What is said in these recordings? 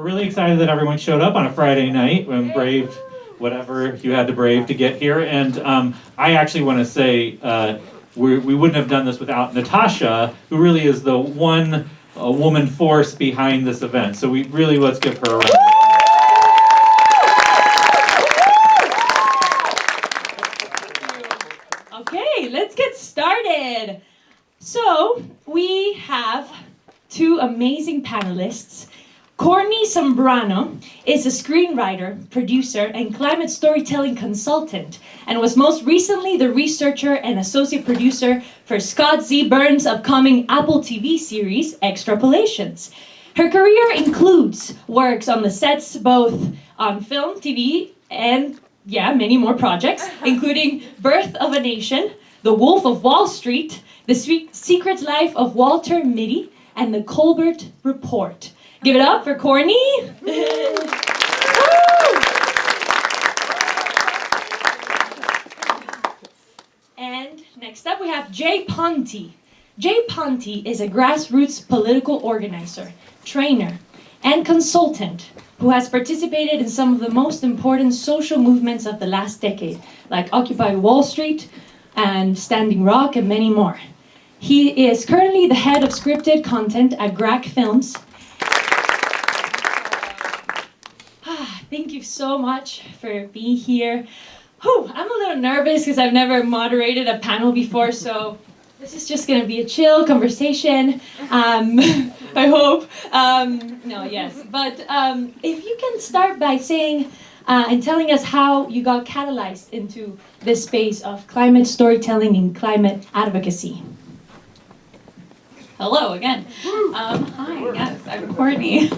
We're really excited that everyone showed up on a Friday night and braved whatever you had to brave to get here. And I actually want to say we wouldn't have done this without Natasha, who really is the one woman force behind this event. So we really, let's give her a round of applause. Okay, let's get started. So we have two amazing panelists. Courtnee Zambrano is a screenwriter, producer, and climate storytelling consultant, and was most recently the researcher and associate producer for Scott Z. Burns' upcoming Apple TV series, Extrapolations. Her career includes works on the sets both on film, TV, and many more projects, including Birth of a Nation, The Wolf of Wall Street, The Secret Life of Walter Mitty, and The Colbert Report. Give it up for Courtnee. And next up we have Jay Ponti. Jay Ponti is a grassroots political organizer, trainer, and consultant who has participated in some of the most important social movements of the last decade, like Occupy Wall Street and Standing Rock and many more. He is currently the head of scripted content at GRAC Films. Thank you so much for being here. I'm a little nervous because I've never moderated a panel before, so this is just going to be a chill conversation, I hope. But if you can start by saying and telling us how you got catalyzed into this space of climate storytelling and climate advocacy. Hello again. Hi, yes, I'm Courtnee.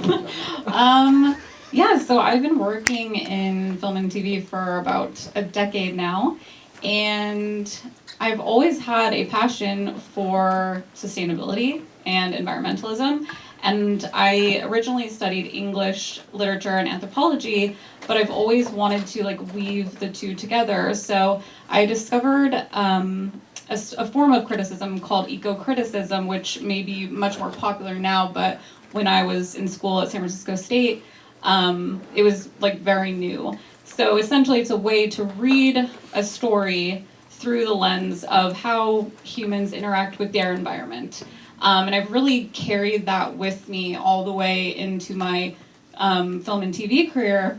So I've been working in film and TV for about a decade now, and I've always had a passion for sustainability and environmentalism, and I originally studied English literature and anthropology, but I've always wanted to weave the two together. So I discovered a form of criticism called eco-criticism, which may be much more popular now, but when I was in school at San Francisco State, it was very new. So essentially it's a way to read a story through the lens of how humans interact with their environment. And I've really carried that with me all the way into my film and TV career,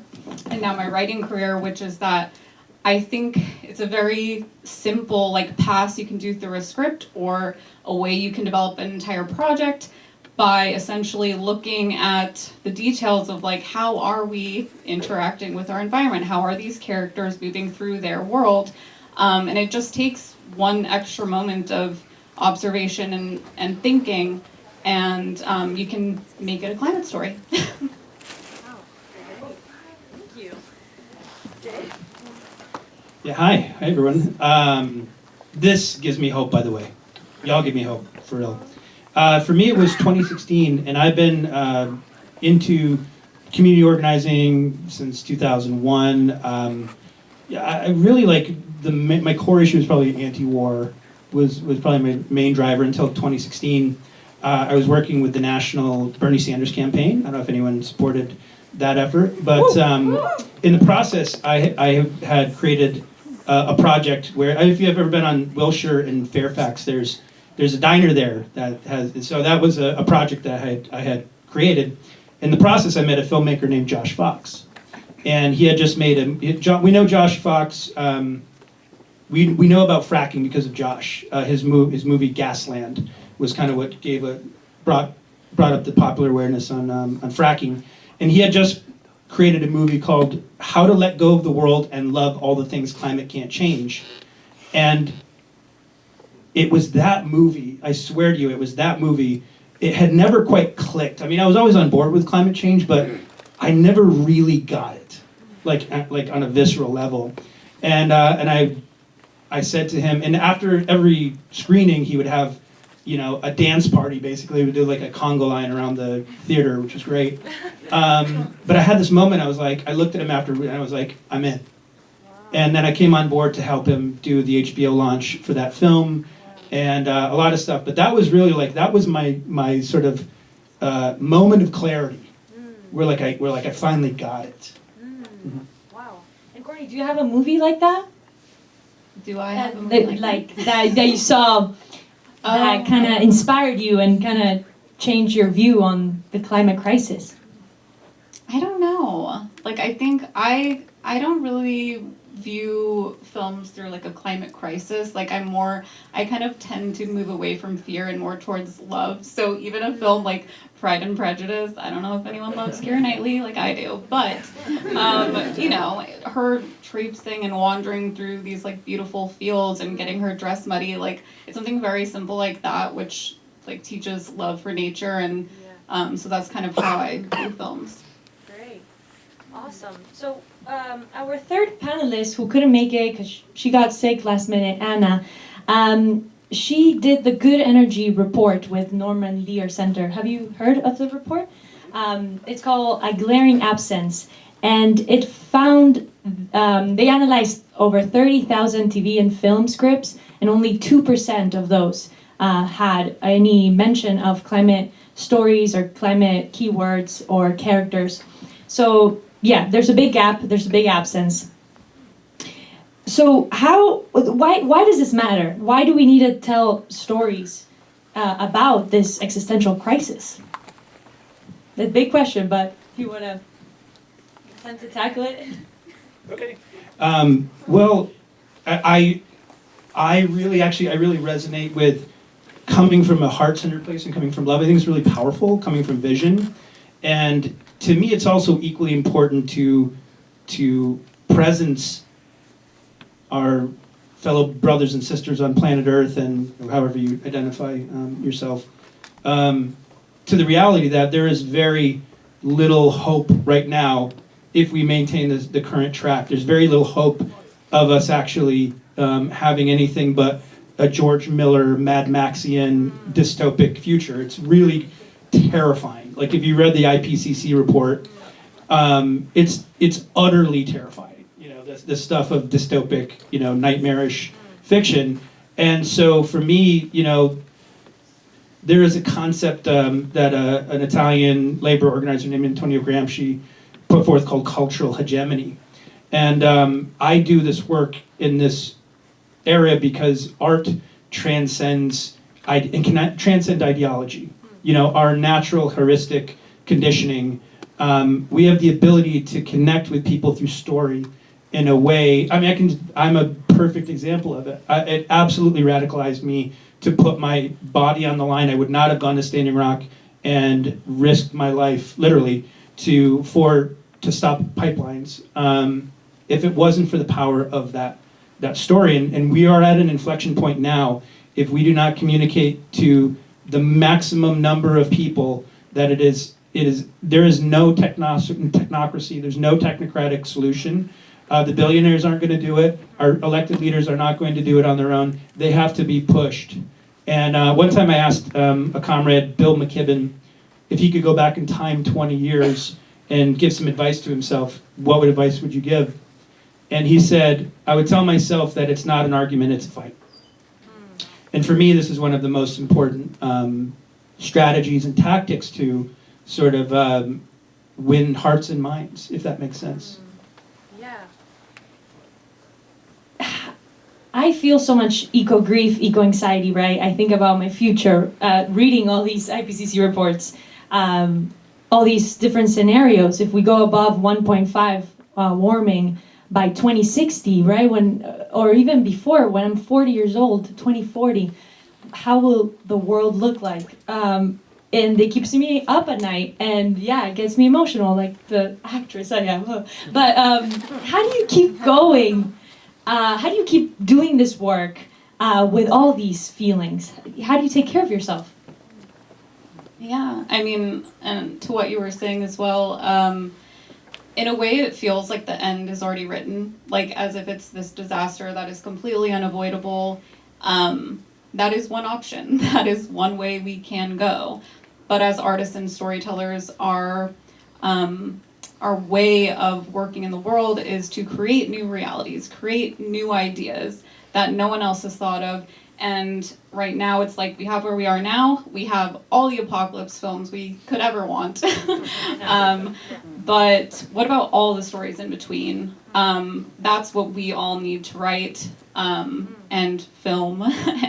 and now my writing career, which is that I think it's a very simple pass you can do through a script, or a way you can develop an entire project by essentially looking at the details of how are we interacting with our environment, how are these characters moving through their world, and it just takes one extra moment of observation and thinking, and you can make it a climate story. Wow, thank you. Jay? Yeah, hi everyone. This gives me hope, by the way. Y'all give me hope, for real. For me, it was 2016, and I've been into community organizing since 2001. I really my core issue is probably anti-war. Was probably my main driver until 2016. I was working with the national Bernie Sanders campaign. I don't know if anyone supported that effort, but in the process, I had created a project where, if you've ever been on Wilshire in Fairfax, there's a diner there that has, so that was a project that I had created. In the process, I met a filmmaker named Josh Fox, and he had just made we know Josh Fox. We know about fracking because of Josh. His movie Gasland was kind of what brought up the popular awareness on fracking, and he had just created a movie called How to Let Go of the World and Love All the Things Climate Can't Change, and it was that movie. I swear to you, it was that movie. It had never quite clicked. I mean, I was always on board with climate change, but I never really got it, like on a visceral level, and I said to him, and after every screening, he would have, a dance party, basically. We would do a conga line around the theater, which was great. But I had this moment, I looked at him after, and I was like, I'm in. And then I came on board to help him do the HBO launch for that film, and a lot of stuff. But that was really that was my sort of moment of clarity, where I finally got it. Wow. And Courtney, do you have a movie like that? Do I have a That, movie like that? that you saw that kind of inspired you and kind of changed your view on the climate crisis? I don't know. Like, I think I don't really view films through like a climate crisis. Like, I kind of tend to move away from fear and more towards love. So even a film like Pride and Prejudice, I don't know if anyone loves Keira Knightley like I do, but you know, her traipsing and wandering through these like beautiful fields and getting her dress muddy, like it's something very simple like that, which like teaches love for nature, and so that's kind of how I do films. Great. Awesome. So our third panelist who couldn't make it because she got sick last minute, Anna, she did the Good Energy Report with Norman Lear Center. Have you heard of the report? It's called A Glaring Absence, and it found, they analyzed over 30,000 TV and film scripts, and only 2% of those had any mention of climate stories or climate keywords or characters. So yeah, there's a big gap, there's a big absence. So why does this matter? Why do we need to tell stories about this existential crisis? That's a big question, but if you want to attempt to tackle it. Okay. Well, I really resonate with coming from a heart-centered place and coming from love. I think it's really powerful, coming from vision. And to me, it's also equally important to presence our fellow brothers and sisters on planet Earth, and however you identify yourself, to the reality that there is very little hope right now if we maintain the current track. There's very little hope of us actually having anything but a George Miller, Mad Maxian dystopic future. It's really terrifying. Like if you read the IPCC report, it's utterly terrifying. This stuff of dystopic, nightmarish fiction. And so for me, there is a concept that an Italian labor organizer named Antonio Gramsci put forth called cultural hegemony. And I do this work in this area because art transcends and can transcend ideology. Our natural heuristic conditioning. We have the ability to connect with people through story in a way. I'm a perfect example of it. It absolutely radicalized me to put my body on the line. I would not have gone to Standing Rock and risked my life, literally, to stop pipelines if it wasn't for the power of that story. And we are at an inflection point now. If we do not communicate to the maximum number of people that there is no technocracy, there's no technocratic solution. The billionaires aren't going to do it. Our elected leaders are not going to do it on their own. They have to be pushed. And one time I asked a comrade, Bill McKibben, if he could go back in time 20 years and give some advice to himself, what advice would you give? And he said, I would tell myself that it's not an argument, it's a fight. And for me, this is one of the most important strategies and tactics to sort of win hearts and minds, if that makes sense. I feel so much eco-grief, eco-anxiety, right? I think about my future, reading all these IPCC reports, all these different scenarios. If we go above 1.5 warming by 2060, right? Or even before, when I'm 40 years old, 2040, how will the world look like? And it keeps me up at night, and yeah, it gets me emotional, like the actress I am. But how do you keep going? How do you keep doing this work with all these feelings? How do you take care of yourself? Yeah, and to what you were saying as well, in a way it feels like the end is already written, like as if it's this disaster that is completely unavoidable. That is one option. That is one way we can go. But as artists and storytellers, our way of working in the world is to create new realities, create new ideas that no one else has thought of, And right now it's like we have where we are now. We have all the apocalypse films we could ever want. But what about all the stories in between? That's what we all need to write and film.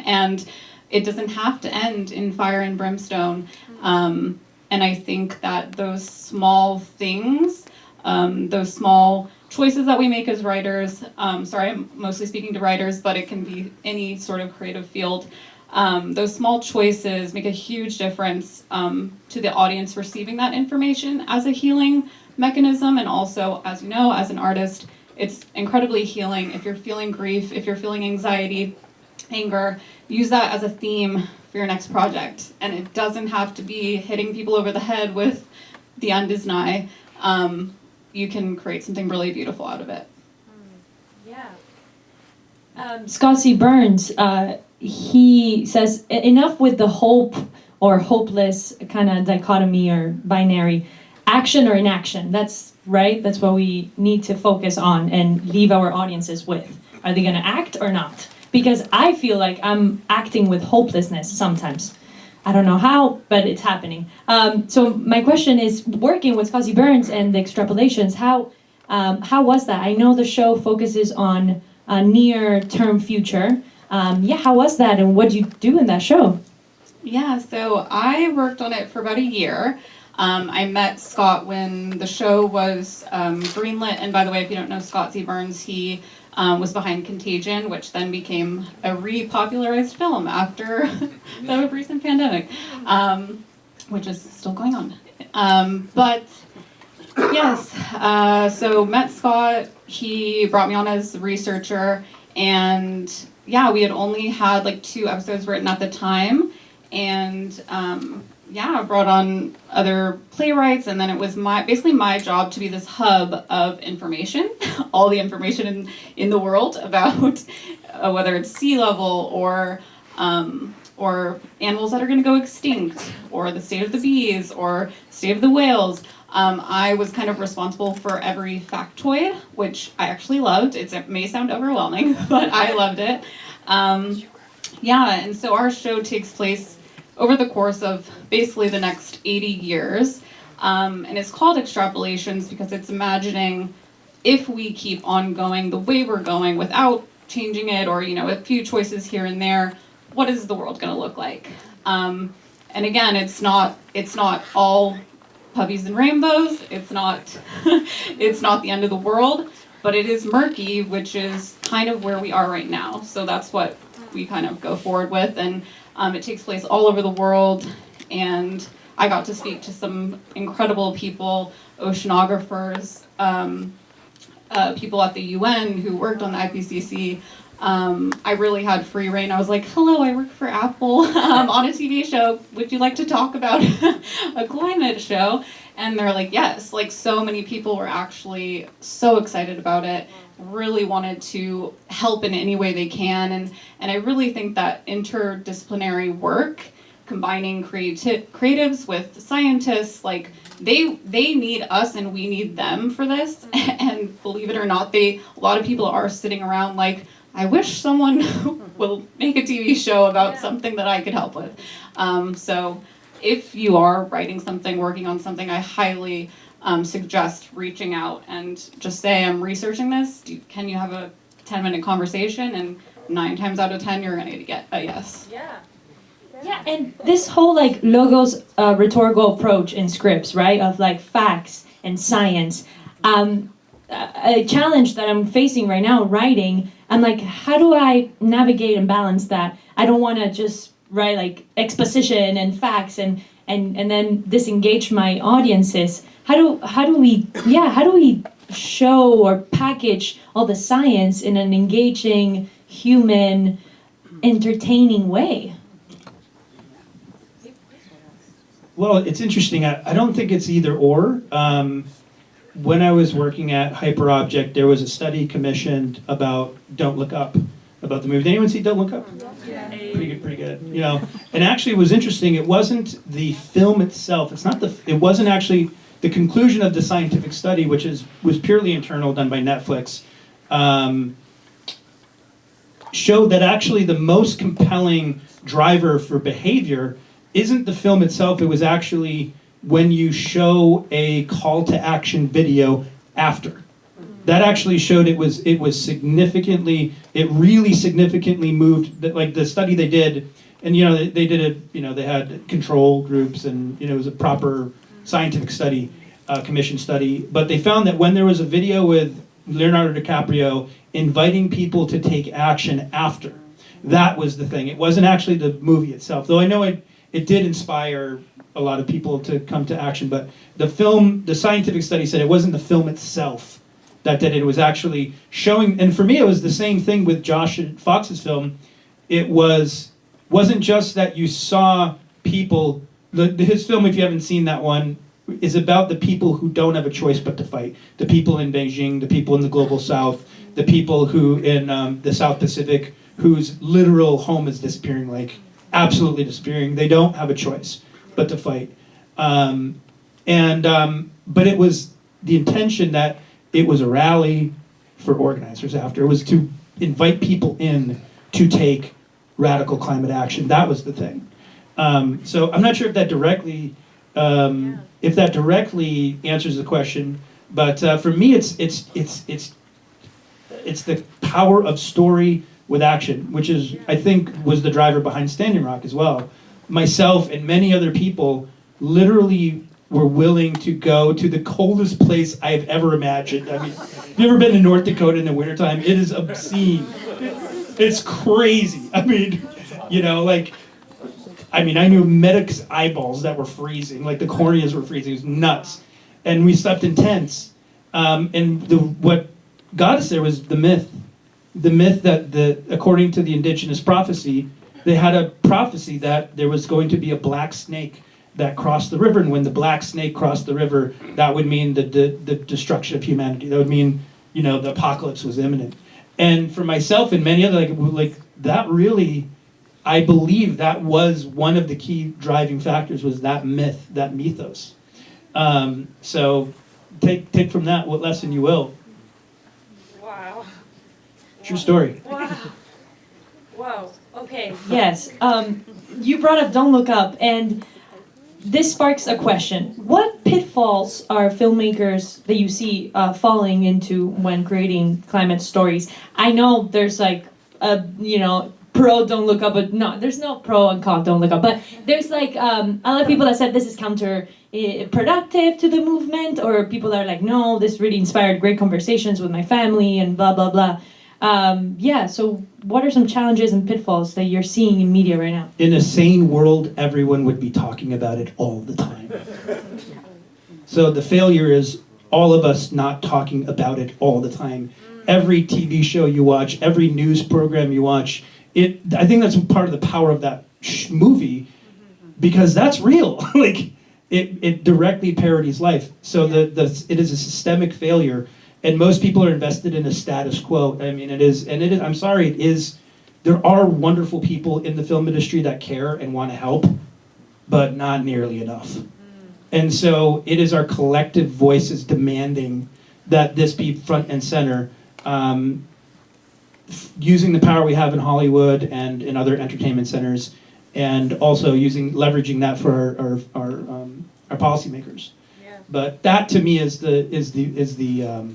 And it doesn't have to end in fire and brimstone. And I think that those small things, those small choices that we make as writers, sorry, I'm mostly speaking to writers, but it can be any sort of creative field. Those small choices make a huge difference to the audience receiving that information as a healing mechanism. And also, as you know, as an artist, it's incredibly healing. If you're feeling grief, if you're feeling anxiety, anger, use that as a theme for your next project. And it doesn't have to be hitting people over the head with the end is nigh. You can create something really beautiful out of it. Yeah. Scott C. Burns, he says, enough with the hope or hopeless kind of dichotomy or binary, action or inaction. That's right. That's what we need to focus on and leave our audiences with. Are they going to act or not? Because I feel like I'm acting with hopelessness sometimes. I don't know how, but it's happening. So my question is, working with Scott C. Burns and the Extrapolations, how was that? I know the show focuses on a near-term future. How was that, and what did you do in that show? Yeah, so I worked on it for about a year. I met Scott when the show was greenlit, and by the way, if you don't know Scott C. Burns, he was behind Contagion, which then became a repopularized film after the recent pandemic, which is still going on. But yes, so met Scott, he brought me on as a researcher, and yeah, we had only had like 2 episodes written at the time, and I brought on other playwrights, and then it was basically my job to be this hub of information, all the information in the world about whether it's sea level or animals that are going to go extinct, or the state of the bees, or state of the whales. I was kind of responsible for every factoid, which I actually loved. It may sound overwhelming, but I loved it. And so our show takes place over the course of basically the next 80 years. And it's called Extrapolations because it's imagining if we keep on going the way we're going without changing it, or, a few choices here and there, what is the world going to look like? And again, it's not all puppies and rainbows. It's not it's not the end of the world, but it is murky, which is kind of where we are right now. So that's what we kind of go forward with, and it takes place all over the world. And I got to speak to some incredible people, oceanographers, people at the UN who worked on the IPCC. I really had free reign. I was like, hello, I work for Apple on a TV show. Would you like to talk about a climate show? And they're like, yes. Like, so many people were actually so excited about it, really wanted to help in any way they can. And I really think that interdisciplinary work, combining creatives with scientists, like, they need us and we need them for this. And believe it or not, a lot of people are sitting around like, I wish someone will make a TV show about something that I could help with. So if you are writing something, working on something, I highly suggest reaching out and just say, I'm researching this. Can you have a 10-minute conversation? And 9 times out of 10, you're going to get a yes. Yeah, and this whole like logos rhetorical approach in scripts, right, of like facts and science. A challenge that I'm facing right now writing, I'm like, how do I navigate and balance that? I don't want to just write like exposition and facts and then disengage my audiences. How do we show or package all the science in an engaging, human, entertaining way? Well, it's interesting. I don't think it's either or. When I was working at Hyperobject, there was a study commissioned about Don't Look Up, about the movie. Did anyone see Don't Look Up? Yeah. Pretty good. And actually, it was interesting. It wasn't the film itself. It wasn't actually the conclusion of the scientific study, which was purely internal, done by Netflix. showed that actually the most compelling driver for behavior isn't the film itself. It was actually when you show a call to action video after. That actually showed it was significantly, it really significantly moved, like the study they did, and they did it, they had control groups, and it was a proper scientific study, commission study, but they found that when there was a video with Leonardo DiCaprio inviting people to take action after, that was the thing. It wasn't actually the movie itself, though I know it did inspire a lot of people to come to action, but the scientific study said it wasn't the film itself that did it. It was actually showing, and for me it was the same thing with Josh Fox's film. It wasn't just that you saw people, his film, if you haven't seen that one, is about the people who don't have a choice but to fight. The people in Beijing, the people in the global south, the people who in the South Pacific, whose literal home is disappearing, like absolutely disappearing. They don't have a choice but to fight. But it was the intention that it was a rally for organizers after. It was to invite people in to take radical climate action. That was the thing. So I'm not sure if that directly answers the question, but for me, it's the power of story with action, which is, I think, was the driver behind Standing Rock as well. Myself and many other people literally were willing to go to the coldest place I've ever imagined. I mean, have you ever been to North Dakota in the wintertime? It is obscene. It's crazy. I mean, I knew medics' eyeballs that were freezing, like the corneas were freezing. It was nuts. And we slept in tents. What got us there was the myth. The myth that according to the indigenous prophecy, they had a prophecy that there was going to be a black snake that crossed the river, and when the black snake crossed the river, that would mean the destruction of humanity. That would mean, the apocalypse was imminent. And for myself and many other, like that really, I believe that was one of the key driving factors, was that myth, that mythos. So take from that what lesson you will. Wow. True story. Wow. Wow. Okay. Yes. You brought up Don't Look Up, and this sparks a question. What pitfalls are filmmakers that you see falling into when creating climate stories? I know there's pro Don't Look Up, but no, there's no pro and con Don't Look Up. But there's a lot of people that said this is counterproductive to the movement, or people that are like, no, this really inspired great conversations with my family and blah, blah, blah. So what are some challenges and pitfalls that you're seeing in media right now? In a sane world, everyone would be talking about it all the time. So the failure is all of us not talking about it all the time. Every TV show you watch, every news program you watch, I think that's part of the power of that movie, because that's real. It directly parodies life. So it is a systemic failure. And most people are invested in a status quo. I mean, it is, I'm sorry, it is, there are wonderful people in the film industry that care and want to help, but not nearly enough. And so it is our collective voices demanding that this be front and center, using the power we have in Hollywood and in other entertainment centers, and also leveraging that for our policymakers. Yeah. But that to me is the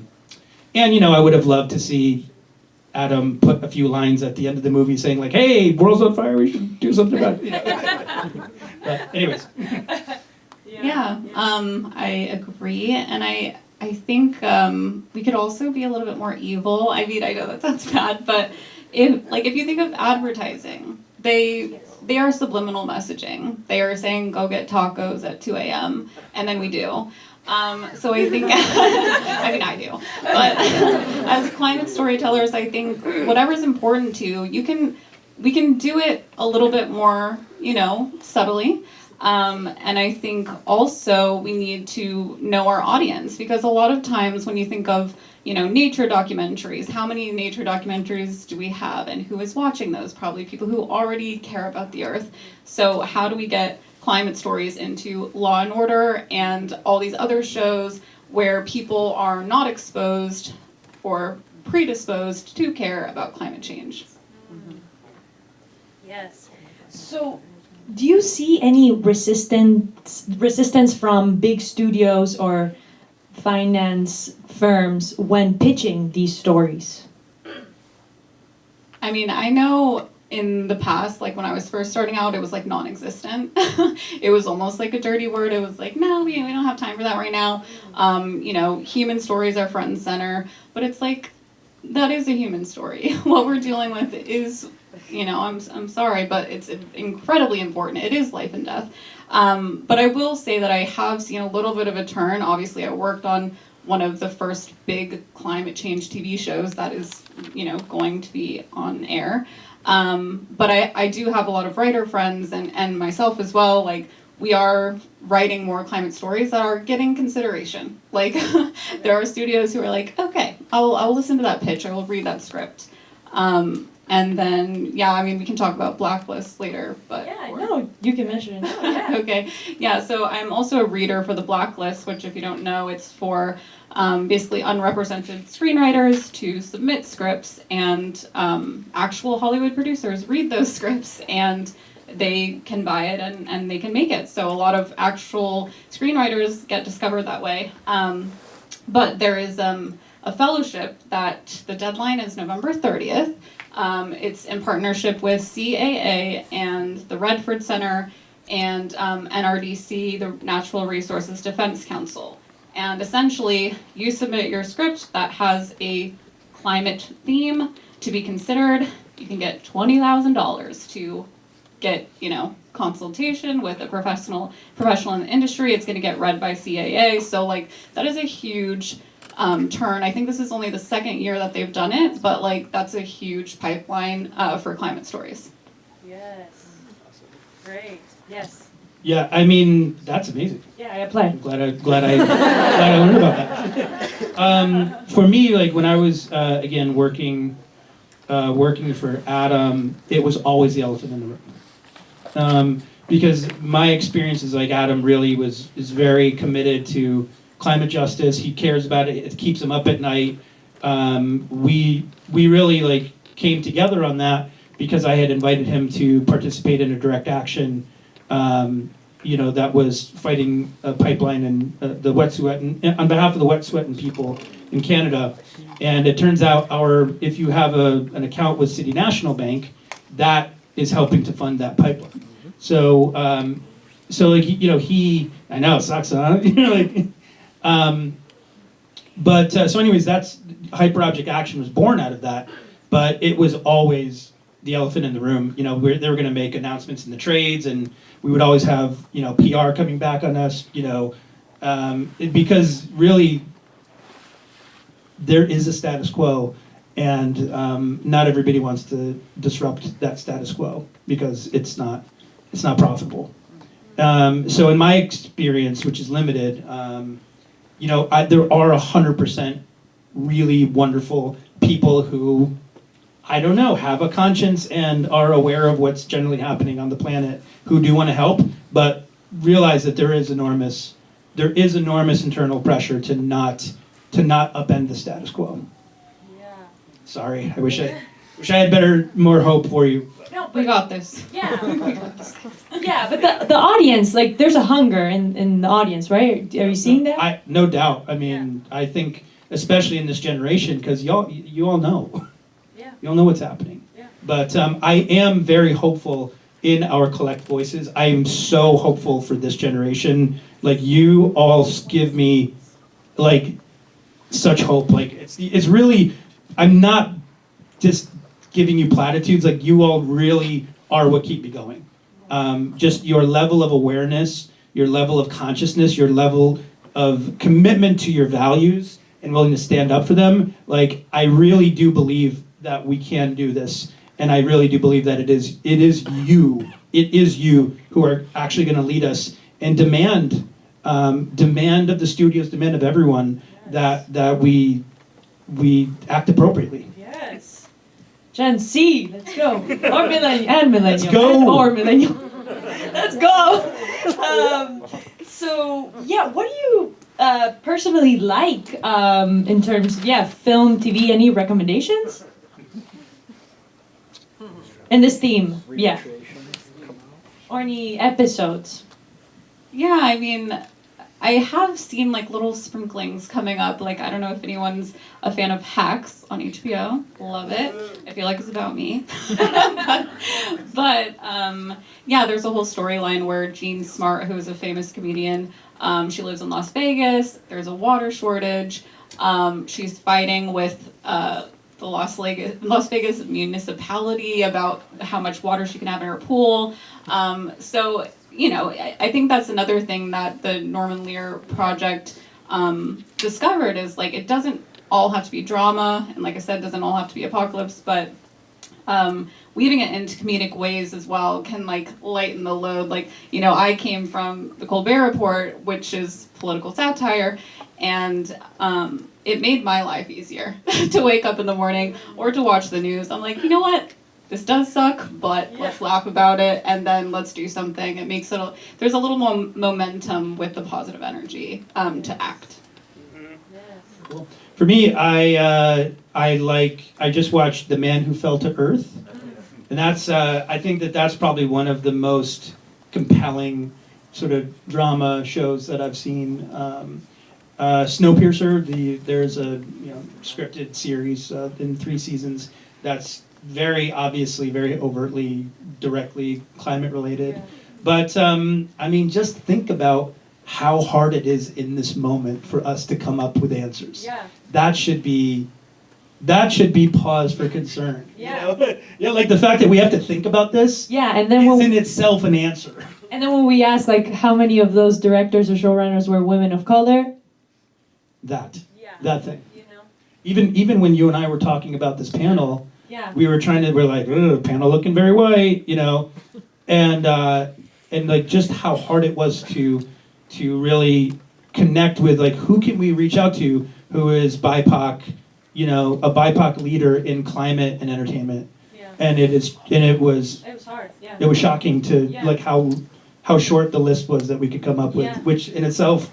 and I would have loved to see Adam put a few lines at the end of the movie saying like, "Hey, world's on fire. We should do something about it." But anyways. Yeah, I agree, and I think we could also be a little bit more evil. I mean, I know that sounds bad, but if you think of advertising, they are subliminal messaging. They are saying go get tacos at 2 a.m. and then we do. So I think, I mean I do, but as climate storytellers, I think whatever's important to you, we can do it a little bit more, subtly. And I think also we need to know our audience, because a lot of times when you think of, nature documentaries, how many nature documentaries do we have and who is watching those? Probably people who already care about the earth. So how do we get climate stories into Law and Order and all these other shows where people are not exposed or predisposed to care about climate change? Yes. So, do you see any resistance from big studios or finance firms when pitching these stories? I mean, I know in the past, like when I was first starting out, it was like non-existent. It was almost like a dirty word. It was like, no, we don't have time for that right now. You know, human stories are front and center, but it's like, that is a human story. What we're dealing with is, you know, I'm sorry, but it's incredibly important. It is life and death. But I will say that I have seen a little bit of a turn. Obviously, I worked on one of the first big climate change TV shows that is, you know, going to be on air. But I do have a lot of writer friends and myself as well. Like, we are writing more climate stories that are getting consideration. Like, there are studios who are like, okay, I'll listen to that pitch, I will read that script. And then, yeah, I mean, we can talk about Blacklist later, but... Yeah, no, you can mention it now, yeah. Okay, yeah, so I'm also a reader for the Blacklist, which if you don't know, it's for basically unrepresented screenwriters to submit scripts, and actual Hollywood producers read those scripts, and they can buy it and they can make it. So a lot of actual screenwriters get discovered that way. But there is a fellowship that the deadline is November 30th. It's in partnership with CAA and the Redford Center and NRDC, the Natural Resources Defense Council. And essentially, you submit your script that has a climate theme to be considered. You can get $20,000 to get, you know, consultation with a professional in the industry. It's going to get read by CAA. So, like, that is a huge turn. I think this is only the second year that they've done it, but like that's a huge pipeline for climate stories. Yes. Great. Yes. Yeah, I mean, that's amazing. Yeah, I applied. I'm glad I learned about that. For me, like when I was again working for Adam, it was always the elephant in the room. Because my experience is like Adam really is very committed to climate justice. He cares about it. It keeps him up at night. We really like came together on that because I had invited him to participate in a direct action, you know, that was fighting a pipeline and the Wet'suwet'en on behalf of the Wet'suwet'en people in Canada. And it turns out if you have an account with City National Bank, that is helping to fund that pipeline. So like you know I know it sucks, huh? You know, like. So anyways, that's Hyperobject Action was born out of that, but it was always the elephant in the room. You know, they were going to make announcements in the trades, and we would always have, you know, PR coming back on us, you know, because really there is a status quo, and not everybody wants to disrupt that status quo because it's not profitable. So in my experience, which is limited, you know, there are 100% really wonderful people who, I don't know, have a conscience and are aware of what's generally happening on the planet, who do want to help, but realize that there is enormous internal pressure to not upend the status quo. Yeah. Sorry, I wish I had more hope for you. No, We got this. yeah. Yeah, but the audience, like, there's a hunger in the audience, right? Are you seeing that? No doubt. I mean, I think, especially in this generation, because you all know. Yeah. You all know what's happening. Yeah. But I am very hopeful in our collect voices. I am so hopeful for this generation. Like, you all give me, like, such hope. Like, it's really, I'm not just giving you platitudes. Like, you all really are what keep me going. Just your level of awareness, your level of consciousness, your level of commitment to your values and willing to stand up for them. Like, I really do believe that we can do this, and I really do believe that it is you who are actually going to lead us and demand of the studios, demand of everyone that we act appropriately. Yes. Gen Z, let's go. Or millennial. Let's go. Or millennial. Let's go. So, yeah, what do you personally like in terms of, film, TV, any recommendations? in this theme? Yeah. Or any episodes? Yeah, I mean, I have seen like little sprinklings coming up. Like, I don't know if anyone's a fan of Hacks on HBO. Love it. I feel like it's about me. but yeah, there's a whole storyline where Jean Smart, who is a famous comedian, she lives in Las Vegas. There's a water shortage. She's fighting with the Las Vegas municipality about how much water she can have in her pool. So, you know, I think that's another thing that the Norman Lear project discovered is like it doesn't all have to be drama, and like I said, doesn't all have to be apocalypse, but weaving it into comedic ways as well can like lighten the load. Like, you know, I came from the Colbert Report, which is political satire, and it made my life easier to wake up in the morning or to watch the news. I'm like, you know what? This does suck, but let's laugh about it and then let's do something. It makes it, there's a little more momentum with the positive energy to act. Cool. For me, I just watched The Man Who Fell to Earth, and that's I think that's probably one of the most compelling sort of drama shows that I've seen. Snowpiercer, there's a scripted series in 3 seasons that's very obviously, very overtly, directly climate related. Yeah. But I mean, just think about how hard it is in this moment for us to come up with answers. Yeah. That should be pause for concern. Yeah. You know? Yeah, like the fact that we have to think about this. Yeah, and then is in itself an answer. And then when we ask like how many of those directors or showrunners were women of color? That thing. You know. Even when you and I were talking about this panel, yeah, we're like, panel looking very white, and like just how hard it was to really connect with like who can we reach out to who is BIPOC, a BIPOC leader in climate and entertainment. Yeah. And it was hard. Yeah. It was shocking to like how short the list was that we could come up with, which in itself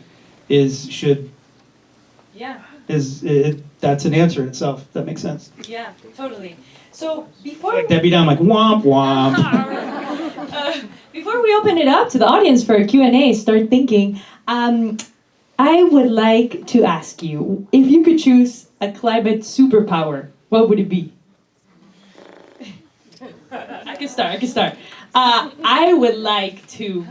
that's an answer in itself. That makes sense. Yeah, totally. So before Debbie Down like womp womp. Before we open it up to the audience for a Q&A, start thinking. I would like to ask you if you could choose a climate superpower, what would it be? I can start. I would like to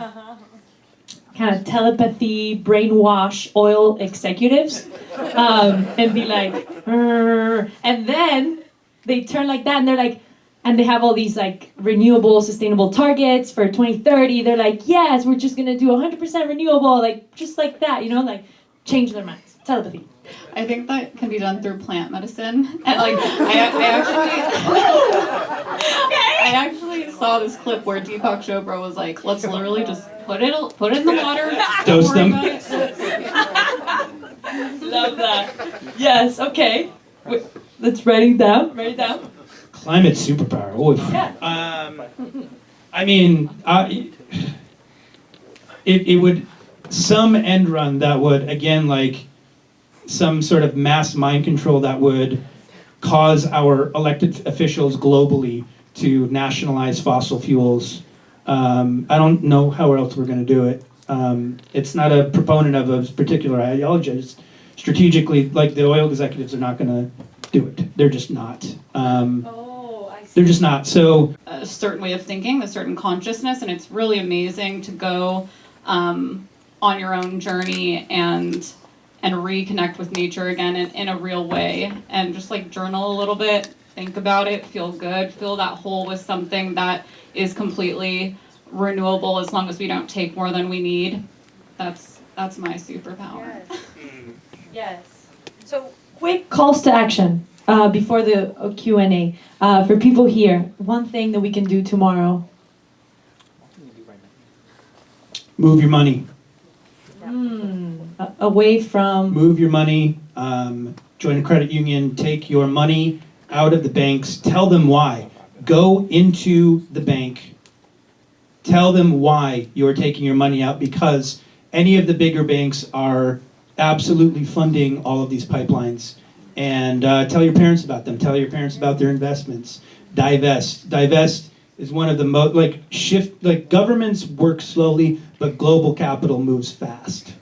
kind of telepathy, brainwash oil executives, and be like, and then they turn like that and they're like, and they have all these like renewable, sustainable targets for 2030. They're like, yes, we're just gonna do 100% renewable, like just like that, like change their minds. Telepathy. I think that can be done through plant medicine. And like, I actually saw this clip where Deepak Chopra was like, let's literally just put it in the water. Dose them. Love that. Yes. Okay. Let's write it down. Climate superpower. Oof. Yeah. I mean, it would some end run that would again like some sort of mass mind control that would cause our elected officials globally to nationalize fossil fuels. I don't know how else we're going to do it. It's not a proponent of a particular ideology. Just strategically, like the oil executives are not going to do it. They're just not. I see. They're just not. So a certain way of thinking, a certain consciousness, and it's really amazing to go on your own journey and reconnect with nature again in a real way, and just like journal a little bit, think about it, feel good, fill that hole with something that is completely renewable as long as we don't take more than we need. That's my superpower. Yes. So Quick calls to action before the Q&A for people here. One thing that we can do tomorrow. move your money. Away from. Move your money. Join a credit union. Take your money out of the banks. Tell them why. Go into the bank. Tell them why you're taking your money out, because any of the bigger banks are absolutely funding all of these pipelines. And tell your parents about them. Tell your parents about their investments. Divest. is one of the most, like governments work slowly, but global capital moves fast.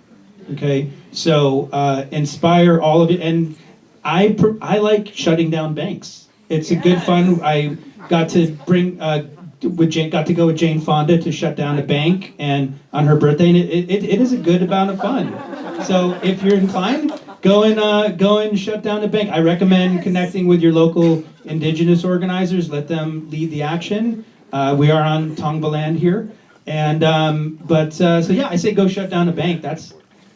Okay, so inspire all of it, and I like shutting down banks. It's a good fun. I got to bring got to go with Jane Fonda to shut down a bank, and on her birthday, and it is a good amount of fun. So if you're inclined, go and shut down a bank. I recommend connecting with your local indigenous organizers. Let them lead the action. We are on Tongva land here, and so yeah, I say go shut down a bank. That's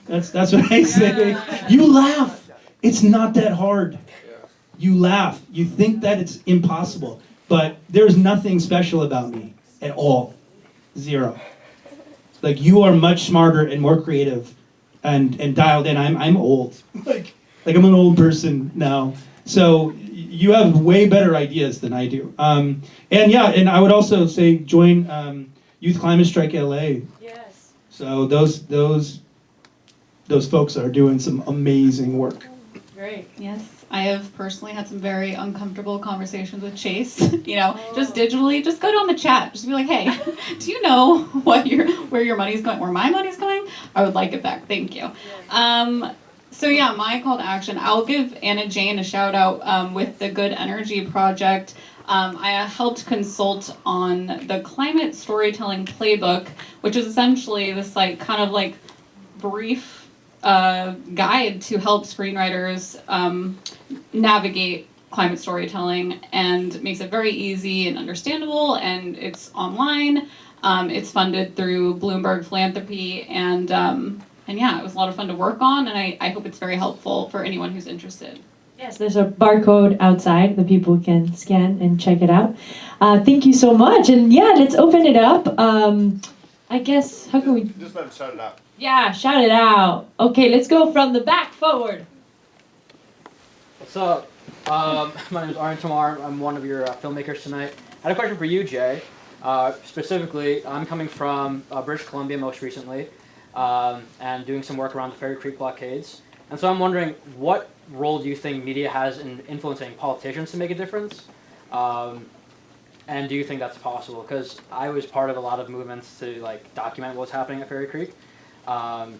what I say. You laugh. It's not that hard. You laugh. You think that it's impossible. But there's nothing special about me at all. Zero. Like, you are much smarter and more creative and dialed in. I'm old. like I'm an old person now. So you have way better ideas than I do. And I would also say join Youth Climate Strike LA. Yes. So those folks are doing some amazing work. Great. Yes, I have personally had some very uncomfortable conversations with Chase. Just digitally, just go down the chat. Just be like, hey, do you know where your money's going, where my money's going? I would like it back. Thank you. So yeah, my call to action. I'll give Anna Jane a shout out with the Good Energy Project. I helped consult on the Climate Storytelling Playbook, which is essentially this kind of brief guide to help screenwriters navigate climate storytelling, and makes it very easy and understandable, and it's online. It's funded through Bloomberg Philanthropy, and yeah, it was a lot of fun to work on, and I hope it's very helpful for anyone who's interested. Yes, there's a barcode outside that people can scan and check it out. Thank you so much. And yeah, let's open it up. I guess, how can we... Just let him shout it out. Yeah, shout it out. Okay, let's go from the back forward. What's up? My name is Aryan Tamar. I'm one of your filmmakers tonight. I had a question for you, Jay. Specifically, I'm coming from British Columbia most recently, and doing some work around the Fairy Creek blockades. And so I'm wondering, what role do you think media has in influencing politicians to make a difference? And do you think that's possible? Because I was part of a lot of movements to document what's happening at Fairy Creek. And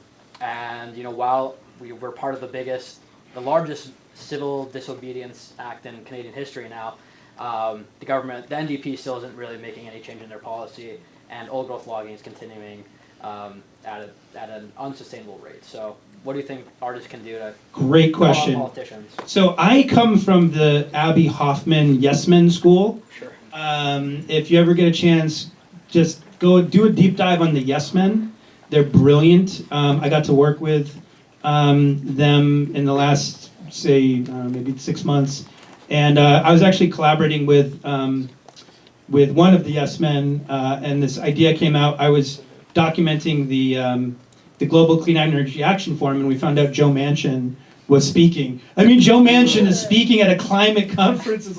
while we were part of the largest civil disobedience act in Canadian history now, the government, the NDP, still isn't really making any change in their policy, and old growth logging is continuing at an unsustainable rate. So what do you think artists can do to Great question. Politicians? So I come from the Abby Hoffman Yes Men School. Sure. If you ever get a chance, just go do a deep dive on the Yes Men. They're brilliant. I got to work with them in the last, maybe 6 months. And I was actually collaborating with one of the Yes Men, and this idea came out. I was documenting the Global Clean Energy Action Forum, and we found out Joe Manchin was speaking. I mean, Joe Manchin is speaking at a climate conference is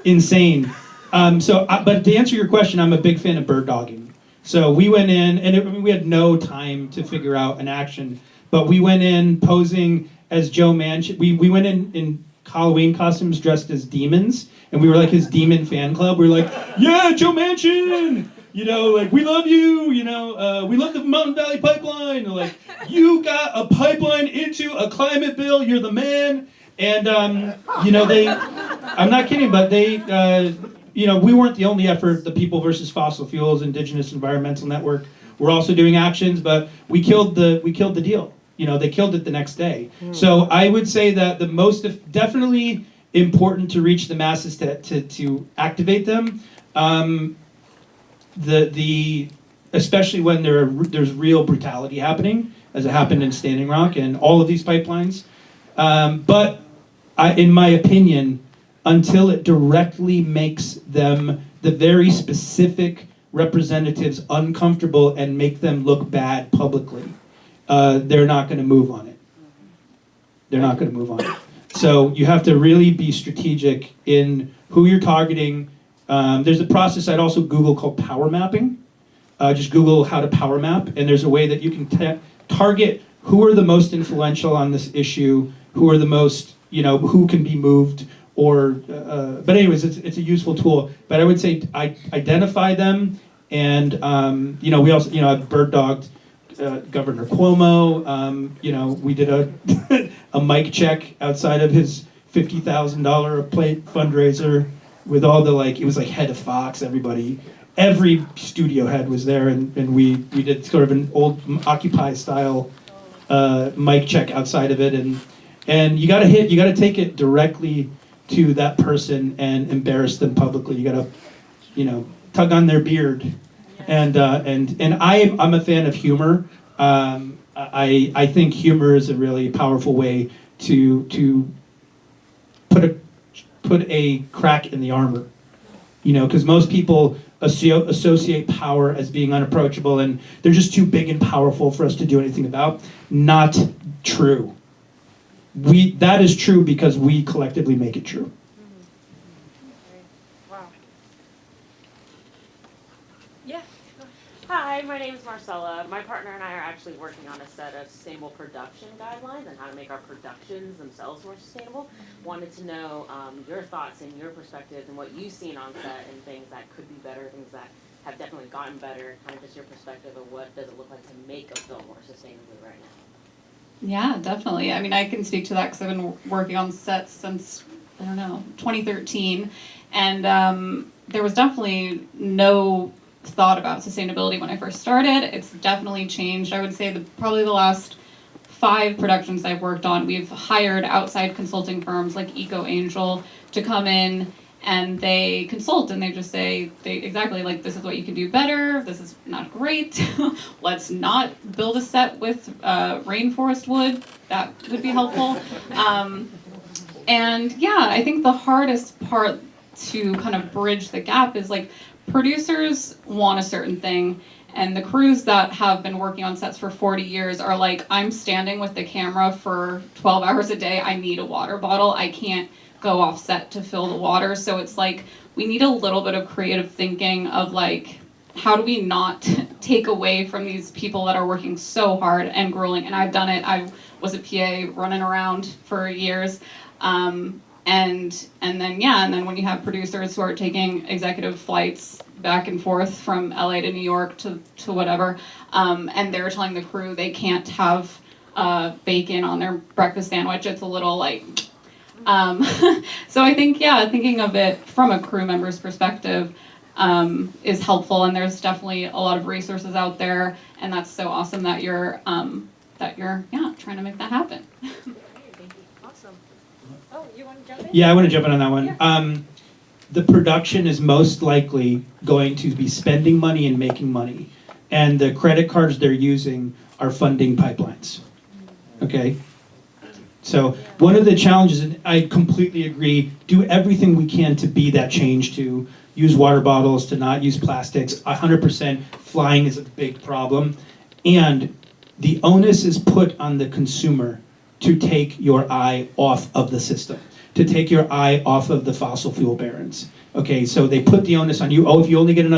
insane. But to answer your question, I'm a big fan of bird dogging. So we went in, and we had no time to figure out an action, but we went in posing as Joe Manchin. We went in Halloween costumes dressed as demons, and we were like his demon fan club. We were like, yeah, Joe Manchin! We love you, we love the Mountain Valley Pipeline. You got a pipeline into a climate bill, you're the man. And, I'm not kidding, but we weren't the only effort. The People versus Fossil Fuels Indigenous Environmental Network were also doing actions, but we killed the deal. They killed it the next day. So I would say that the most definitely important to reach the masses to activate them. Especially when there's real brutality happening, as it happened in Standing Rock and all of these pipelines. But in my opinion, until it directly makes them, the very specific representatives, uncomfortable and make them look bad publicly, they're not going to move on it. They're not going to move on it. So you have to really be strategic in who you're targeting. There's a process I'd also Google called power mapping. Just Google how to power map, and there's a way that you can target who are the most influential on this issue, who are the most, who can be moved, but anyways, it's a useful tool. But I would say I identify them, and we also I've bird dogged Governor Cuomo. We did a mic check outside of his $50,000 a plate fundraiser with all the it was like head of Fox, every studio head was there, and we did sort of an old Occupy style mic check outside of it, and you gotta take it directly to that person and embarrass them publicly. You gotta tug on their beard, and I'm a fan of humor. I think humor is a really powerful way to put a crack in the armor, because most people associate power as being unapproachable, and they're just too big and powerful for us to do anything about. Not true. That is true because we collectively make it true. Wow. Yeah. Hi, my name is Marcella. My partner and I are actually working on a set of sustainable production guidelines and how to make our productions themselves more sustainable. Wanted to know your thoughts and your perspectives and what you've seen on set and things that could be better, things that have definitely gotten better, kind of just your perspective of what does it look like to make a film more sustainably right now. Yeah, definitely. I mean, I can speak to that because I've been working on sets since, 2013. And there was definitely no thought about sustainability when I first started. It's definitely changed. I would say probably the last 5 productions I've worked on, we've hired outside consulting firms like Eco Angel to come in, and they consult, and they just say, exactly this is what you can do better, this is not great, let's not build a set with rainforest wood, that would be helpful. And yeah, I think the hardest part to kind of bridge the gap is producers want a certain thing, and the crews that have been working on sets for 40 years are I'm standing with the camera for 12 hours a day, I need a water bottle, I can't go off set to fill the water. So it's we need a little bit of creative thinking of how do we not take away from these people that are working so hard and grueling. And I've done it. I was a PA running around for years. And then when you have producers who are taking executive flights back and forth from LA to New York to whatever, and they're telling the crew they can't have bacon on their breakfast sandwich, it's a little so I think, thinking of it from a crew member's perspective is helpful, and there's definitely a lot of resources out there, and that's so awesome that you're trying to make that happen. Thank you. Awesome. Oh, you want to jump in? Yeah, I want to jump in on that one. Yeah. The production is most likely going to be spending money and making money, and the credit cards they're using are funding pipelines. Okay? So one of the challenges, and I completely agree, do everything we can to be that change, to use water bottles, to not use plastics. 100% flying is a big problem. And the onus is put on the consumer to take your eye off of the system, to take your eye off of the fossil fuel barons. Okay, so they put the onus on you. Oh, if you only get an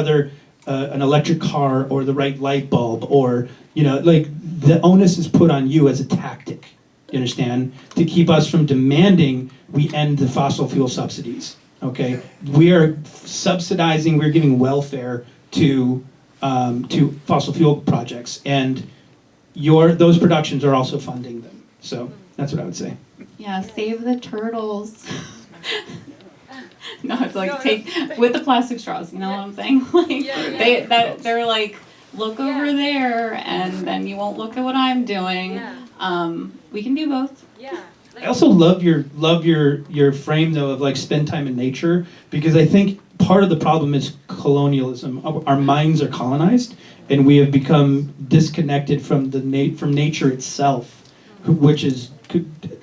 electric car or the right light bulb, or, the onus is put on you as a tactic. You understand? To keep us from demanding we end the fossil fuel subsidies. Okay, we are subsidizing. We're giving welfare to fossil fuel projects, and those productions are also funding them. So that's what I would say. Yeah, save the turtles. No, it's take with the plastic straws. You know what I'm saying? They're look over there, and then you won't look at what I'm doing. Yeah. We can do both. Yeah. I also love your frame though of spend time in nature, because I think part of the problem is colonialism. Our minds are colonized, and we have become disconnected from from nature itself, which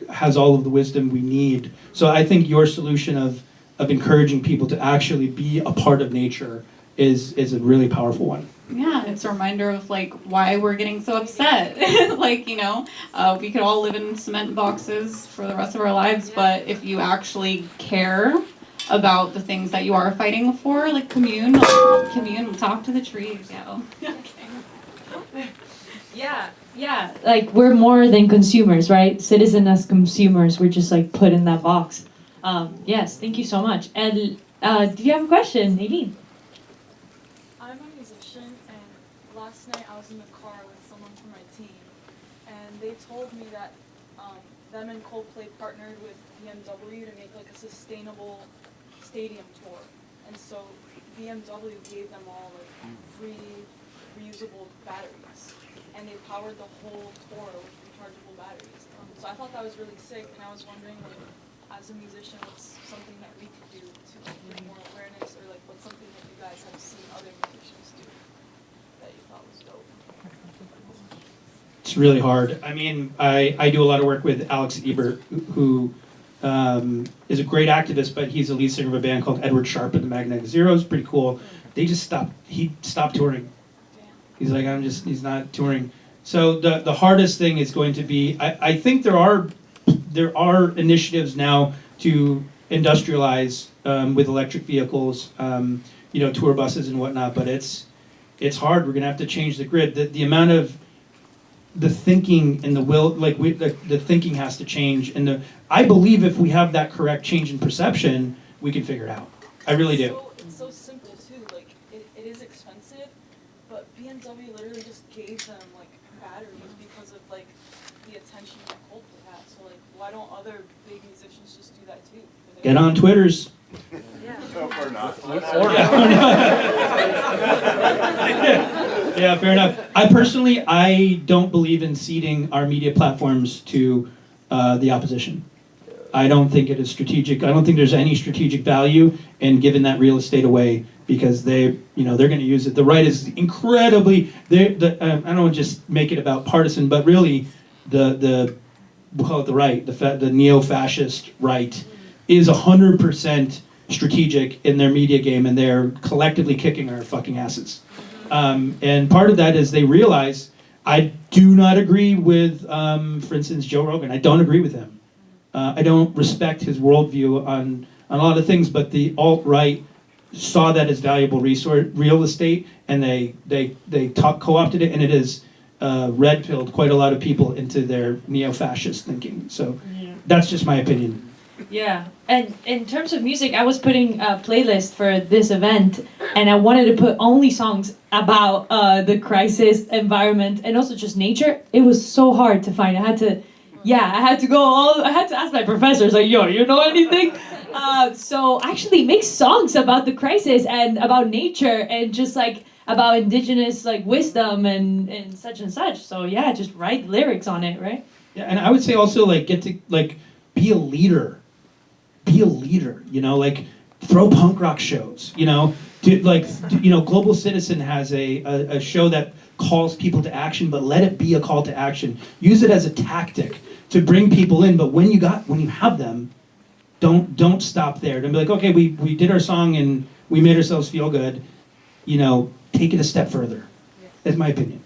has all of the wisdom we need. So I think your solution of encouraging people to actually be a part of nature is a really powerful one. Yeah, it's a reminder of why we're getting so upset. We could all live in cement boxes for the rest of our lives, but if you actually care about the things that you are fighting for, commune, talk to the trees, Yeah, we're more than consumers, right? Citizen as consumers, we're just put in that box. Yes, thank you so much. And do you have a question, Nadine? I'm a musician, and last night I was in the car with someone from my team, and they told me that them and Coldplay partnered with BMW to make like a sustainable stadium tour, and so BMW gave them all like free reusable batteries, and they powered the whole tour with rechargeable batteries. So I thought that was really sick, and I was wondering, like, as a musician, what's something that we could do to bring more awareness, or like what's something that you guys have seen other musicians do that you thought was dope? It's really hard. I mean, I do a lot of work with Alex Ebert, who is a great activist, but he's the lead singer of a band called Edward Sharpe and the Magnetic Zeros. Pretty cool. They just he stopped touring. He's like, he's not touring. So the hardest thing is going to be, I think there are initiatives now to industrialize with electric vehicles, tour buses and whatnot, but it's hard. We're gonna have to change the grid. The amount of the thinking and the will, like the thinking has to change, and I believe if we have that correct change in perception, we can figure it out. I really do. It's so simple too. Like it is expensive, but BMW literally just gave them like batteries because of like the attention that Coldplay has. So like, why don't other big musicians just do that too? Get on Twitters. Yeah, fair enough. I don't believe in ceding our media platforms to the opposition. I don't think it is strategic. I don't think there's any strategic value in giving that real estate away, because they're going to use it. The right is incredibly. I don't want to just make it about partisan, but really, we'll call it the right, the neo-fascist right, is 100% strategic in their media game, and they're collectively kicking our fucking asses. And part of that is they realize I do not agree with, for instance, Joe Rogan. I don't agree with him. I don't respect his worldview on a lot of things, but the alt-right saw that as valuable real estate, and they co-opted it, and it has red-pilled quite a lot of people into their neo-fascist thinking. So that's just my opinion. Yeah, and in terms of music, I was putting a playlist for this event, and I wanted to put only songs about the crisis, environment, and also just nature. It was so hard to find. I had to ask my professors, like, yo, you know anything? So I actually make songs about the crisis and about nature and just like about indigenous like wisdom and such and such. So yeah, just write lyrics on it, right? Yeah, and I would say also like get to like be a leader. Be a leader, like throw punk rock shows, Global Citizen has a show that calls people to action, but let it be a call to action. Use it as a tactic to bring people in, but when you have them, don't stop there. Don't be like, okay, we did our song and we made ourselves feel good, take it a step further. That's my opinion.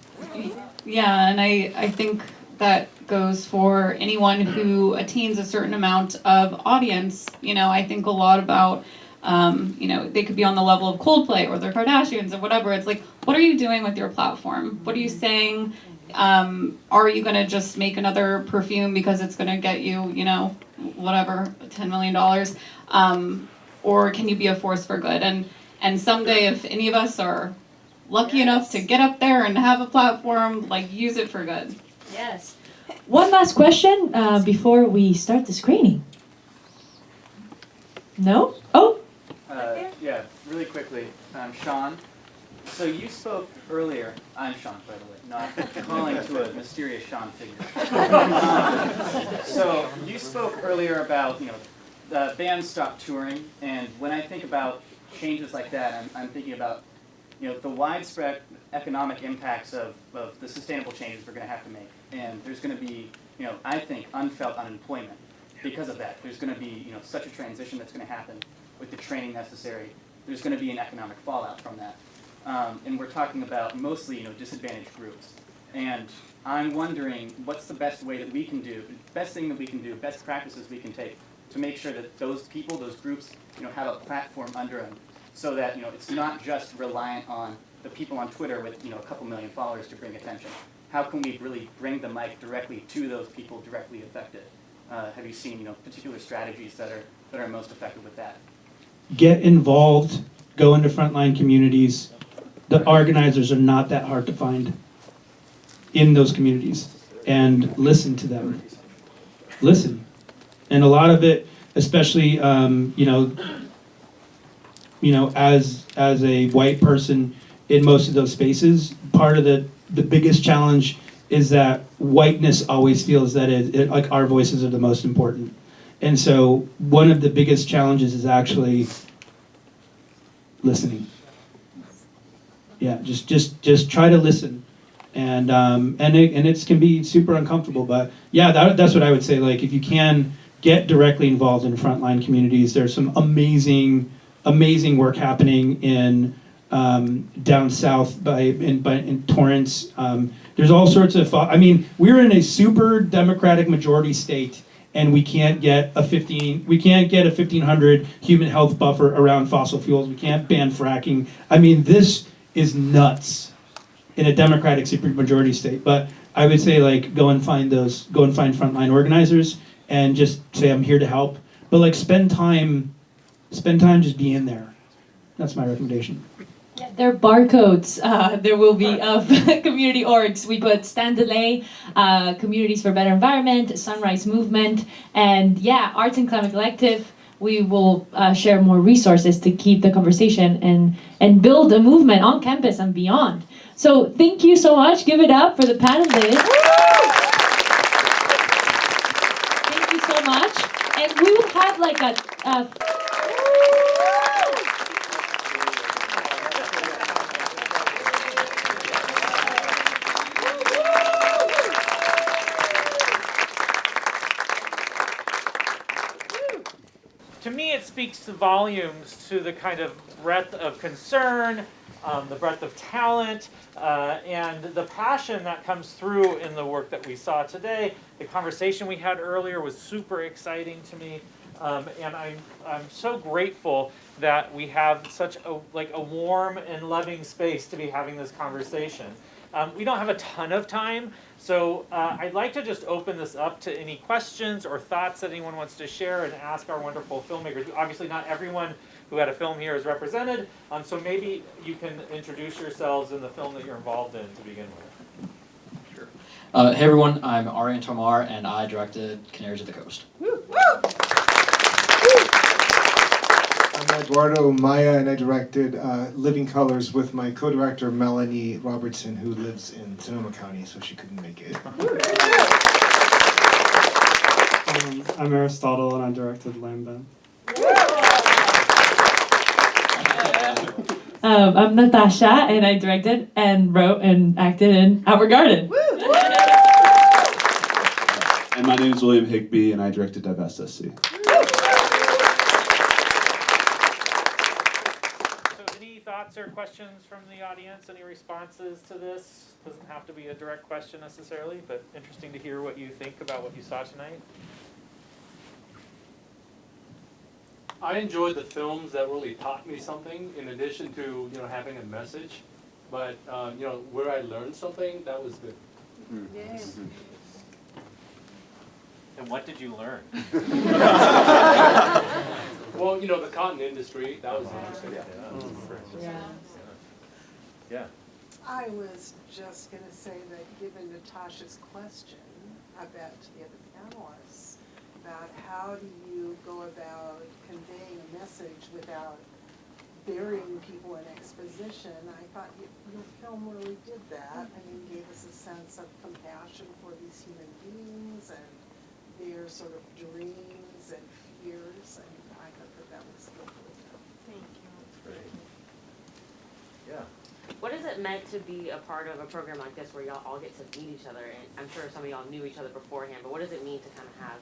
Yeah, and I think that goes for anyone who attains a certain amount of audience. I think a lot about, they could be on the level of Coldplay or the Kardashians or whatever. It's like, what are you doing with your platform? What are you saying? Are you going to just make another perfume because it's going to get you, whatever, $10 million? Or can you be a force for good? And someday, if any of us are lucky enough to get up there and have a platform, like, use it for good. Yes. One last question before we start the screening. No? Oh. Yeah, really quickly. Sean, so you spoke earlier. I'm Sean, by the way, not calling to a mysterious Sean figure. So you spoke earlier about, the bands stopped touring, and when I think about changes like that, I'm thinking about, the widespread economic impacts of the sustainable changes we're going to have to make. And there's going to be, I think, unfelt unemployment because of that. There's going to be, such a transition that's going to happen with the training necessary. There's going to be an economic fallout from that. And we're talking about mostly, disadvantaged groups. And I'm wondering what's the best way that we can do, best thing that we can do, best practices we can take to make sure that those people, those groups, have a platform under them, so that, it's not just reliant on the people on Twitter with, a couple million followers to bring attention. How can we really bring the mic directly to those people directly affected? have you seen, particular strategies that are most effective with that? Get involved, go into frontline communities. The organizers are not that hard to find in those communities, and listen to them. Listen. And a lot of it, especially, as a white person in most of those spaces, part of the biggest challenge is that whiteness always feels that like our voices are the most important. And so one of the biggest challenges is actually listening. Yeah, just try to listen. And it can be super uncomfortable, but yeah, that's what I would say. Like, if you can get directly involved in frontline communities, there's some amazing work happening in down south in Torrance. There's all sorts of. We're in a super Democratic majority state, and we can't get a 1,500 human health buffer around fossil fuels. We can't ban fracking. This is nuts in a Democratic supermajority state. But I would say, like, go and find frontline organizers and just say, I'm here to help. But like, spend time just being there. That's my recommendation. Yeah, there are barcodes. There will be of community orgs. We put Stand Delay, Communities for Better Environment, Sunrise Movement, and Arts and Climate Collective. We will share more resources to keep the conversation and build a movement on campus and beyond. So thank you so much. Give it up for the panelists. Thank you so much. And we will have like a To me, it speaks to volumes to the kind of breadth of concern, the breadth of talent, and the passion that comes through in the work that we saw today. The conversation we had earlier was super exciting to me, and I'm so grateful that we have such a warm and loving space to be having this conversation. We don't have a ton of time, so I'd like to just open this up to any questions or thoughts that anyone wants to share and ask our wonderful filmmakers. Obviously, not everyone who had a film here is represented, so maybe you can introduce yourselves in the film that you're involved in to begin with. Sure. Hey everyone, I'm Arian Tomar, and I directed Canaries of the Coast. I'm Eduardo Maya, and I directed Living Colors with my co-director Melanie Robertson, who lives in Sonoma County, so she couldn't make it. I'm Aristotle, and I directed Lamben. I'm Natasha, and I directed and wrote and acted in Our Garden. And my name is William Higbee, and I directed Divestments. Thoughts or questions from the audience? Any responses to this? Doesn't have to be a direct question necessarily, but interesting to hear what you think about what you saw tonight. I enjoyed the films that really taught me something in addition to having a message, but where I learned something, that was good. Yes. And what did you learn? Well, the cotton industry, that was interesting. Yeah. I was just going to say that given Natasha's question about the other panelists, about how do you go about conveying a message without burying people in exposition, I thought your film really did that. Gave us a sense of compassion for these human beings and their sort of dreams and fears, and I thought that was skillfully done. Thank you. Great. Yeah. What is it meant to be a part of a program like this where y'all all get to meet each other? And I'm sure some of y'all knew each other beforehand, but what does it mean to kind of have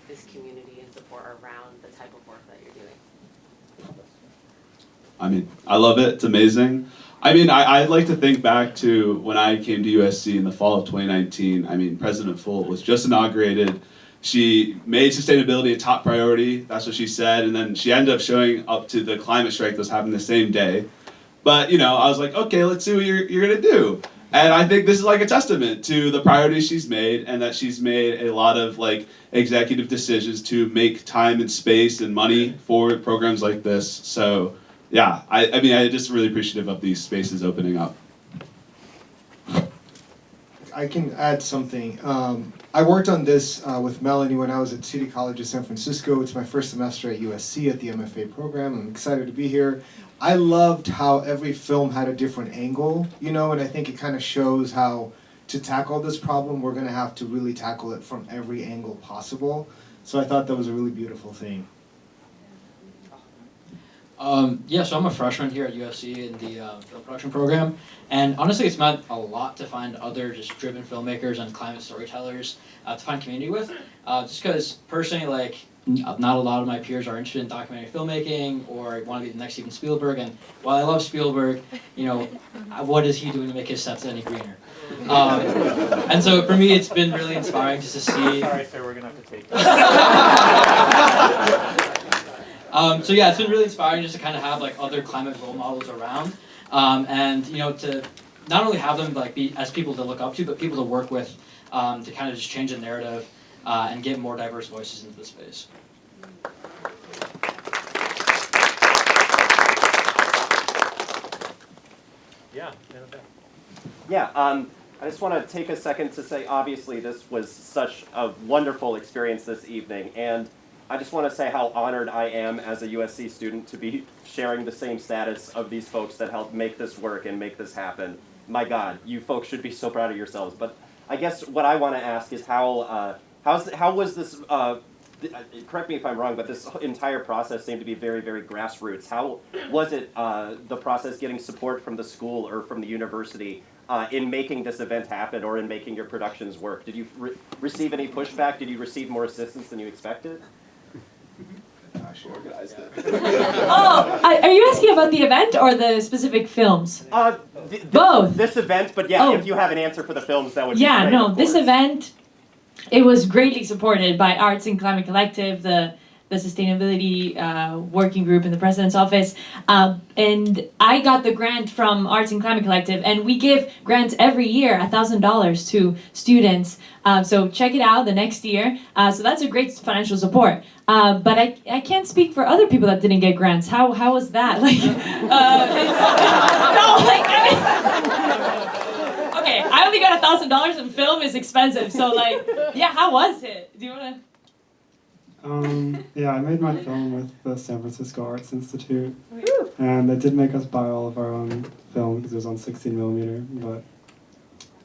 this community and support around the type of work that you're doing? I love it. It's amazing. I'd like to think back to when I came to USC in the fall of 2019. President Folt was just inaugurated. She made sustainability a top priority. That's what she said. And then she ended up showing up to the climate strike that was happening the same day. But, I was like, okay, let's see what you're going to do. And I think this is like a testament to the priorities she's made, and that she's made a lot of like executive decisions to make time and space and money for programs like this. So yeah, I mean, I'm just really appreciative of these spaces opening up. I can add something. I worked on this with Melanie when I was at City College of San Francisco. It's my first semester at USC at the MFA program. I'm excited to be here. I loved how every film had a different angle, you know, and I think it kind of shows how to tackle this problem, we're going to have to really tackle it from every angle possible. So I thought that was a really beautiful thing. Yeah, so I'm a freshman here at USC in the film production program, and honestly it's meant a lot to find other just driven filmmakers and climate storytellers to find community with, just because personally, like, not a lot of my peers are interested in documentary filmmaking or want to be the next Steven Spielberg, and while I love Spielberg, you know, what is he doing to make his sets any greener? And so for me it's been really inspiring just to see... Sorry sir, we're going to have to take that. So yeah, it's been really inspiring just to kind of have like other climate role models around, and you know, to not only have them like be as people to look up to, but people to work with, to kind of just change the narrative and get more diverse voices into the space. Yeah, I just want to take a second to say, obviously, this was such a wonderful experience this evening, and I just want to say how honored I am as a USC student to be sharing the same status of these folks that helped make this work and make this happen. My God, you folks should be so proud of yourselves. But I guess what I want to ask is how was this, correct me if I'm wrong, but this entire process seemed to be very, very grassroots. How was it the process getting support from the school or from the university in making this event happen or in making your productions work? Did you receive any pushback? Did you receive more assistance than you expected? She organized it. Oh, are you asking about the event or the specific films? Both. This event, but yeah, Oh. if you have an answer for the films, that would be Yeah, great, no, of this course. event, it was greatly supported by Arts and Climate Collective, the sustainability working group in the president's office, and I got the grant from Arts and Climate Collective, and we give grants every year, $1,000 to students. So check it out the next year. So that's a great financial support. But I can't speak for other people that didn't get grants. How was that? Like, no, like, I mean, okay, I only got $1,000 and film is expensive. So like, yeah, how was it? Do you wanna? Yeah, I made my film with the San Francisco Arts Institute, and they did make us buy all of our own film because it was on 16mm, but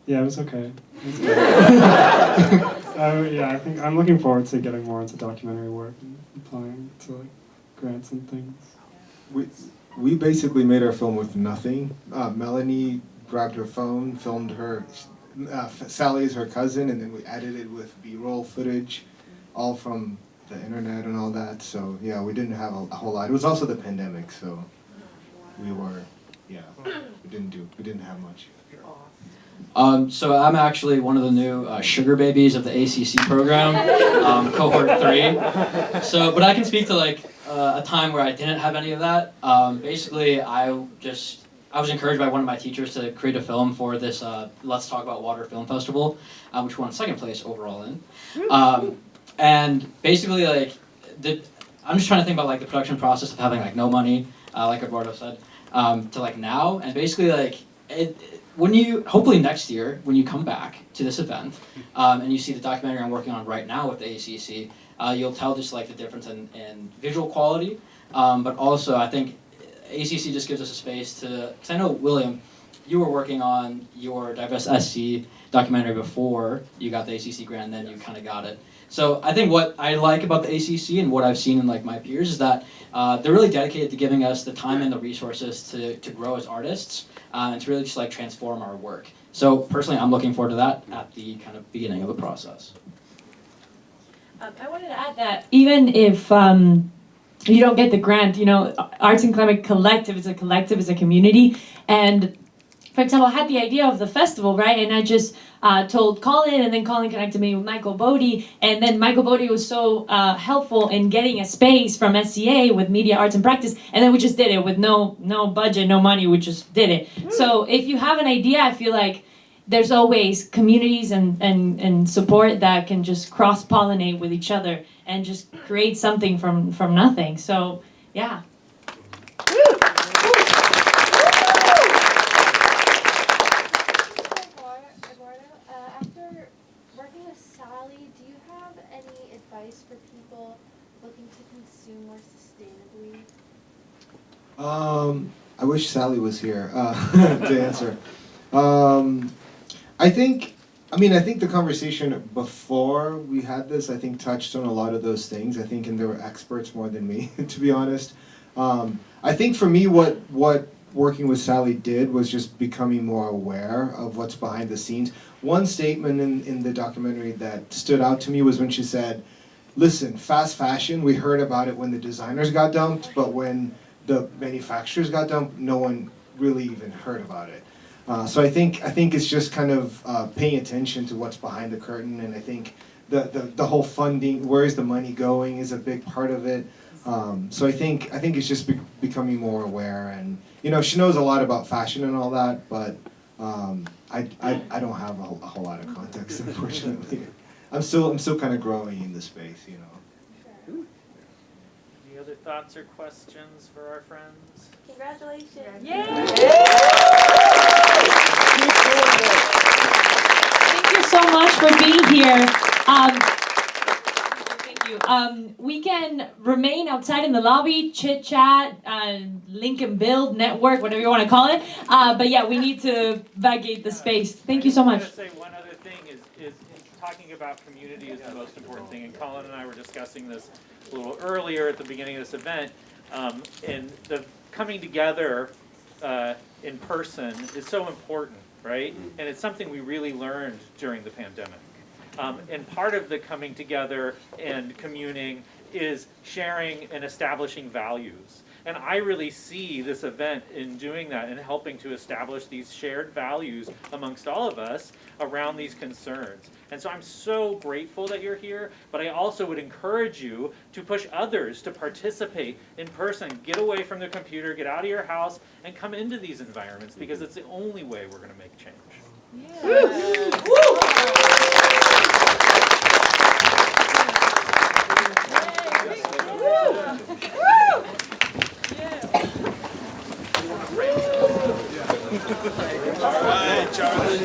yeah, it was okay. It was okay. Yeah, I think I'm looking forward to getting more into documentary work and applying to like grants and things. We basically made our film with nothing. Melanie grabbed her phone, filmed her, Sally is her cousin, and then we edited with B-roll footage, all from the internet and all that. So yeah, we didn't have a whole lot. It was also the pandemic, so we were, yeah, we didn't have much. So I'm actually one of the new sugar babies of the ACC program, cohort 3. So, but I can speak to like a time where I didn't have any of that. Basically, I was encouraged by one of my teachers to create a film for this Let's Talk About Water Film Festival, which won second place overall in. And basically, like, I'm just trying to think about like the production process of having like no money, like Eduardo said, to like now, and basically like when you hopefully next year when you come back to this event and you see the documentary I'm working on right now with the ACC, you'll tell just like the difference in visual quality, but also I think ACC just gives us a space to, because I know William, you were working on your Divest documentary before you got the ACC grant, and then you kind of got it. So I think what I like about the ACC and what I've seen in like my peers is that they're really dedicated to giving us the time and the resources to grow as artists and to really just like transform our work. So personally, I'm looking forward to that at the kind of beginning of the process. I wanted to add that even if you don't get the grant, you know, Arts and Climate Collective is a community, and for example, I had the idea of the festival, right? And I just told Colin, and then Colin connected me with Michael Bodie, and then Michael Bodie was so helpful in getting a space from SCA with Media Arts and Practice, and then we just did it with no budget, no money, we just did it. So if you have an idea, I feel like there's always communities and support that can just cross-pollinate with each other and just create something from nothing. So, yeah. After working with Sully, do you have any advice for people looking to consume more sustainably? I wish Sally was here to answer. I think the conversation before we had this, I think, touched on a lot of those things. I think, and there were experts more than me, to be honest. I think for me, what working with Sally did was just becoming more aware of what's behind the scenes. One statement in the documentary that stood out to me was when she said, listen, fast fashion, we heard about it when the designers got dumped, but when the manufacturers got dumped, no one really even heard about it. So I think it's just kind of paying attention to what's behind the curtain, and I think the whole funding, where is the money going, is a big part of it. So I think it's just becoming more aware, and she knows a lot about fashion and all that, but I don't have a whole lot of context, unfortunately. I'm still kind of growing in the space, Any other thoughts or questions for our friends? Congratulations. Yay! Thank you so much for being here. Thank you. We can remain outside in the lobby, chit chat, link and build, network, whatever you want to call it. But yeah, we need to vacate the space. Thank you so much. I was going to say one other thing is talking about community is the most important thing. And Colin and I were discussing this a little earlier at the beginning of this event. And the coming together in person is so important, right? And it's something we really learned during the pandemic. And part of the coming together and communing is sharing and establishing values. And I really see this event in doing that and helping to establish these shared values amongst all of us around these concerns. And so I'm so grateful that you're here, but I also would encourage you to push others to participate in person. Get away from the computer, get out of your house, and come into these environments, because it's the only way we're going to make change. All right, Charlie.